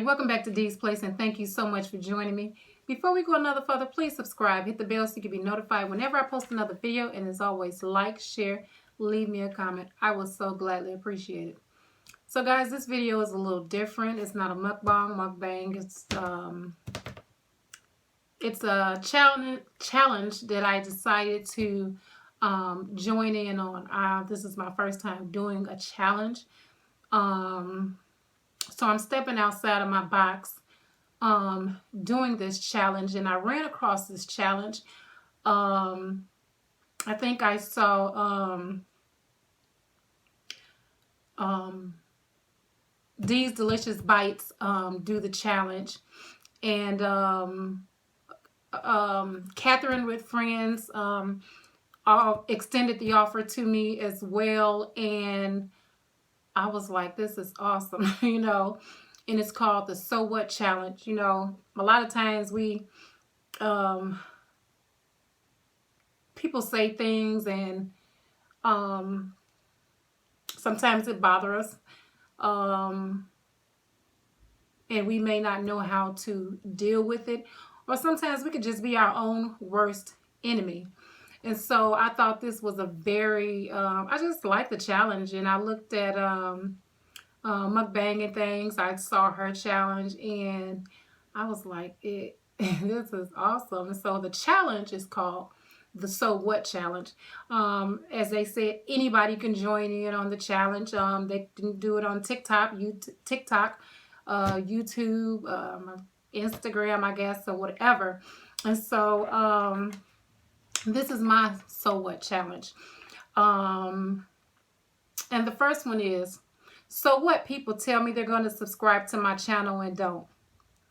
welcome back to Dee's Place, and thank you so much for joining me. Before we go another further, please subscribe, hit the bell so you can be notified whenever I post another video, and as always, like, share, leave me a comment. I will so gladly appreciate it. So guys, this video is a little different. It's not a mukbang. It's a challenge that I decided to join in on. This is my first time doing a challenge. So I'm stepping outside of my box doing this challenge, and I ran across this challenge. I think I saw Dee's Delicious Bites do the challenge, and Catherine with Friends extended the offer to me as well, and I was like, this is awesome, you know. And it's called the So What Challenge. You know, a lot of times people say things, and sometimes it bothers us, and we may not know how to deal with it, or sometimes we could just be our own worst enemy. And so I thought this was a very I just like the challenge, and I looked at mukbang and things. I saw her challenge, and I was like, this is awesome. And so the challenge is called the So What Challenge. As they said, anybody can join in on the challenge. They can do it on TikTok, YouTube, Instagram, I guess, or whatever. And so this is my So What Challenge. And the first one is, so what? People tell me they're going to subscribe to my channel and don't.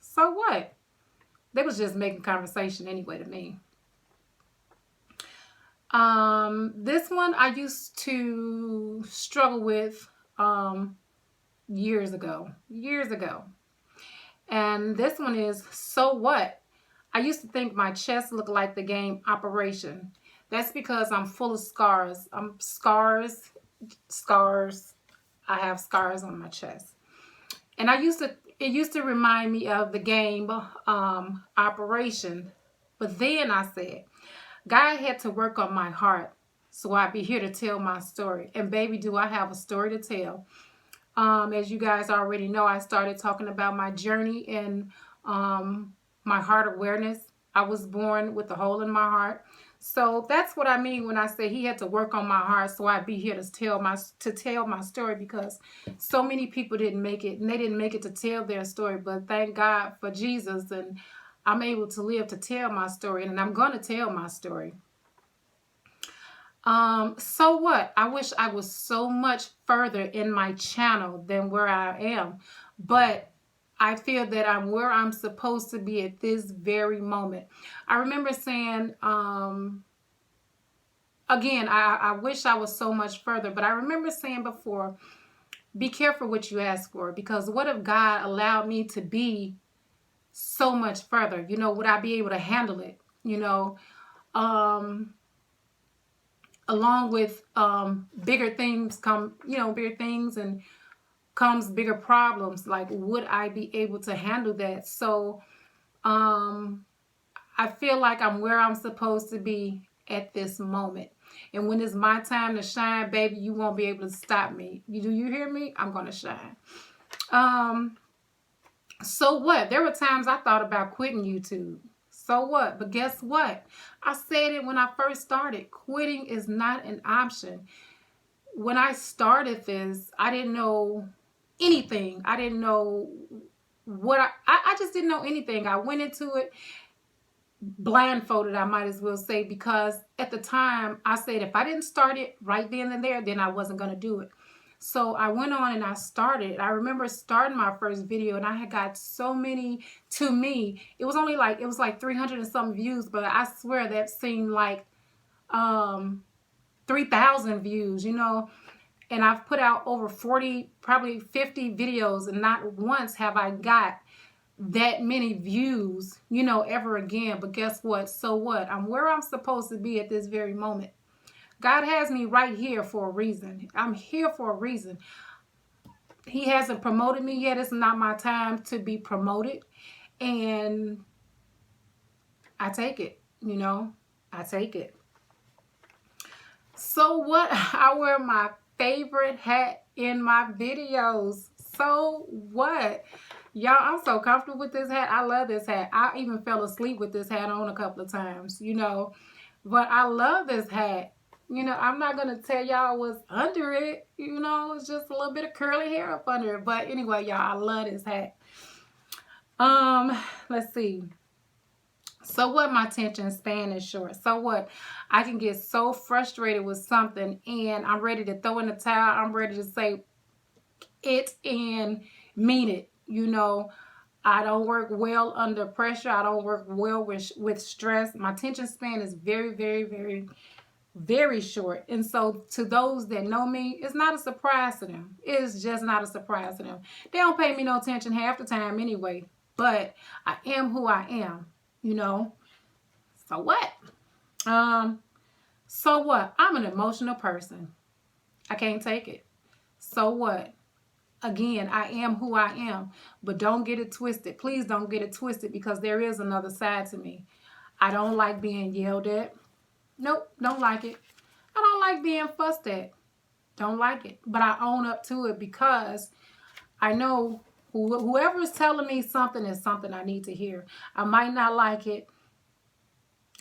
So what? They was just making conversation anyway to me. This one I used to struggle with years ago. And this one is, so what? I used to think my chest looked like the game Operation. That's because I'm full of scars. Scars. I have scars on my chest. And it used to remind me of the game Operation. But then I said, God had to work on my heart, so I'd be here to tell my story. And baby, do I have a story to tell. As you guys already know, I started talking about my journey in my heart awareness. I was born with a hole in my heart. So that's what I mean when I say he had to work on my heart, so I'd be here to tell my story, because so many people didn't make it, and they didn't make it to tell their story. But thank God for Jesus, and I'm able to live to tell my story, and I'm going to tell my story. So what? I wish I was so much further in my channel than where I am, but I feel that I'm where I'm supposed to be at this very moment. I remember saying, again, I wish I was so much further, but I remember saying before, be careful what you ask for, because what if God allowed me to be so much further? You know, would I be able to handle it? You know, along with bigger things come, bigger things, and comes bigger problems. Like, would I be able to handle that? So I feel like I'm where I'm supposed to be at this moment. And when it's my time to shine, baby, you won't be able to stop me. Do you hear me? I'm going to shine. So what? There were times I thought about quitting YouTube. So what? But guess what? I said it when I first started. Quitting is not an option. When I started this, I didn't know anything. I didn't know what I just didn't know anything. I went into it blindfolded, I might as well say, because at the time I said if I didn't start it right then and there, then I wasn't going to do it. So I went on and I started. I remember starting my first video, and I had got so many, to me, it was like 300 and some views, but I swear that seemed like 3,000 views, you know. And I've put out over 40, probably 50 videos, and not once have I got that many views, you know, ever again. But guess what? So what? I'm where I'm supposed to be at this very moment. God has me right here for a reason. I'm here for a reason. He hasn't promoted me yet. It's not my time to be promoted. And I take it, you know, I take it. So what? I wear my favorite hat in my videos. So what? Y'all, I'm so comfortable with this hat. I love this hat. I even fell asleep with this hat on a couple of times, you know. But I love this hat. You know, I'm not going to tell y'all what's under it. You know, it's just a little bit of curly hair up under it. But anyway, y'all, I love this hat. Let's see. So what? My attention span is short. So what? I can get so frustrated with something and I'm ready to throw in the towel. I'm ready to say it and mean it. You know, I don't work well under pressure. I don't work well with stress. My attention span is very, very, very, very short. And so to those that know me, it's not a surprise to them. It's just not a surprise to them. They don't pay me no attention half the time anyway. But I am who I am, you know. So what? So what? I'm an emotional person. I can't take it. So what? Again, I am who I am, but don't get it twisted. Please don't get it twisted because there is another side to me. I don't like being yelled at. Nope, don't like it. I don't like being fussed at. Don't like it. But I own up to it because I know whoever is telling me something is something I need to hear. I might not like it.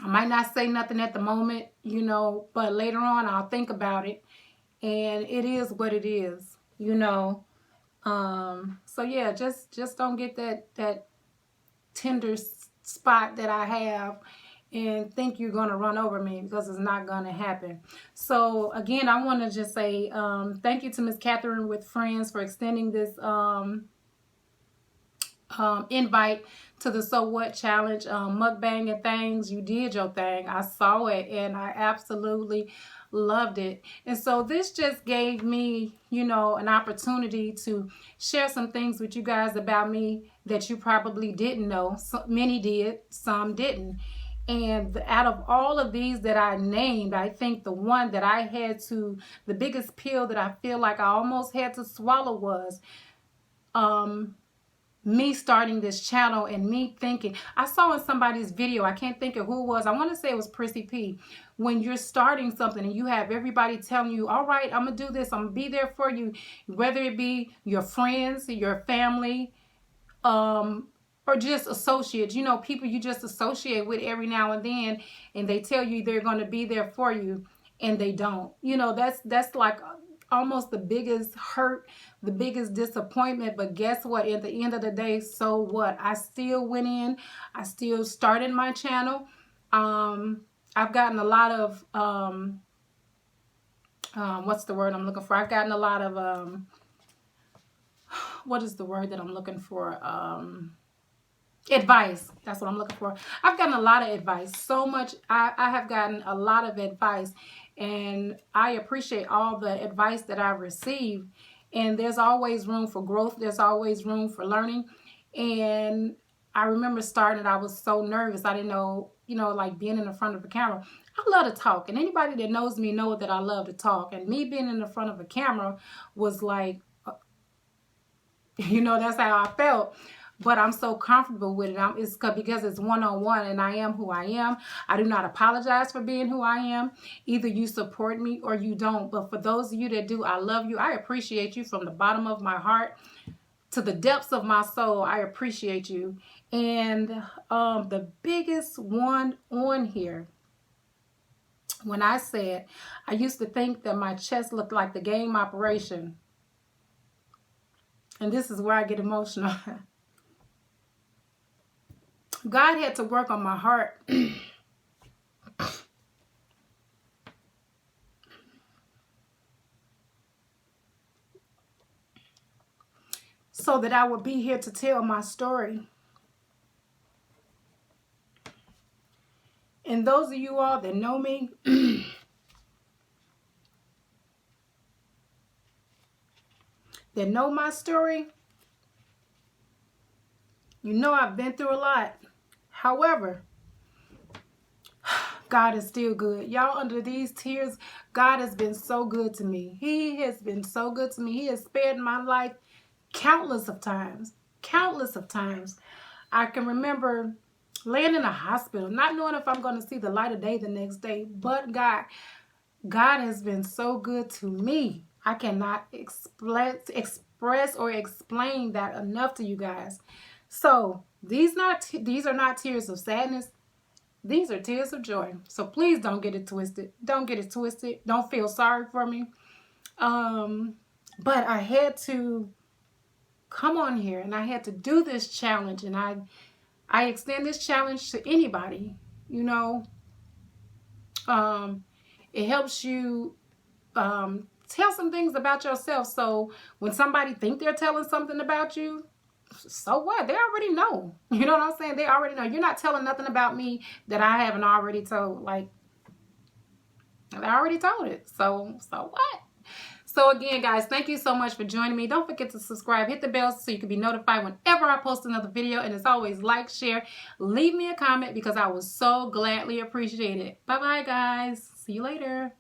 I might not say nothing at the moment, you know, but later on I'll think about it. And it is what it is, you know. So yeah, just don't get that tender spot that I have and think you're going to run over me because it's not going to happen. So again, I want to just say thank you to Miss Catherine with Friends for extending this invite to the So What Challenge, mukbang and things. You did your thing. I saw it and I absolutely loved it. And so this just gave me, you know, an opportunity to share some things with you guys about me that you probably didn't know. So, many did, some didn't. And out of all of these that I named, I think the one that I had to, the biggest pill that I feel like I almost had to swallow was me starting this channel and me thinking. I saw in somebody's video, I can't think of who it was. I want to say it was Prissy P. When you're starting something and you have everybody telling you, all right, I'm going to do this. I'm going to be there for you. Whether it be your friends, your family, or just associates, you know, people you just associate with every now and then, and they tell you they're going to be there for you and they don't. You know, that's like almost the biggest hurt, the biggest disappointment. But guess what? At the end of the day, so what? I still went in. I still started my channel. I've gotten a lot of, what's the word I'm looking for? I've gotten a lot of, what is the word that I'm looking for? Advice. That's what I'm looking for. I've gotten a lot of advice. So much. I have gotten a lot of advice. And I appreciate all the advice that I've received. And there's always room for growth. There's always room for learning. And I remember starting, I was so nervous. I didn't know, you know, like being in the front of the camera. I love to talk. And anybody that knows me know that I love to talk. And me being in the front of a camera was like, you know, that's how I felt. But I'm so comfortable with it. It's because it's one-on-one and I am who I am. I do not apologize for being who I am. Either you support me or you don't. But for those of you that do, I love you. I appreciate you from the bottom of my heart to the depths of my soul. I appreciate you. And the biggest one on here, when I said, I used to think that my chest looked like the game Operation. And this is where I get emotional. God had to work on my heart so that I would be here to tell my story. And those of you all that know me, that know my story, you know I've been through a lot. However, God is still good. Y'all, under these tears, God has been so good to me. He has been so good to me. He has spared my life countless of times. Countless of times. I can remember laying in a hospital, not knowing if I'm going to see the light of day the next day. But God has been so good to me. I cannot express or explain that enough to you guys. So these are not tears of sadness. These are tears of joy. So please don't get it twisted. Don't get it twisted. Don't feel sorry for me. But I had to come on here and I had to do this challenge, and I extend this challenge to anybody. You know, it helps you tell some things about yourself. So when somebody think they're telling something about you, so what? They already know. You know what I'm saying? They already know. You're not telling nothing about me that I haven't already told. Like, I already told it. So what? So again, guys, thank you so much for joining me. Don't forget to subscribe, hit the bell so you can be notified whenever I post another video. And as always, like, share, leave me a comment because I will so gladly appreciate it. Bye-bye, guys. See you later.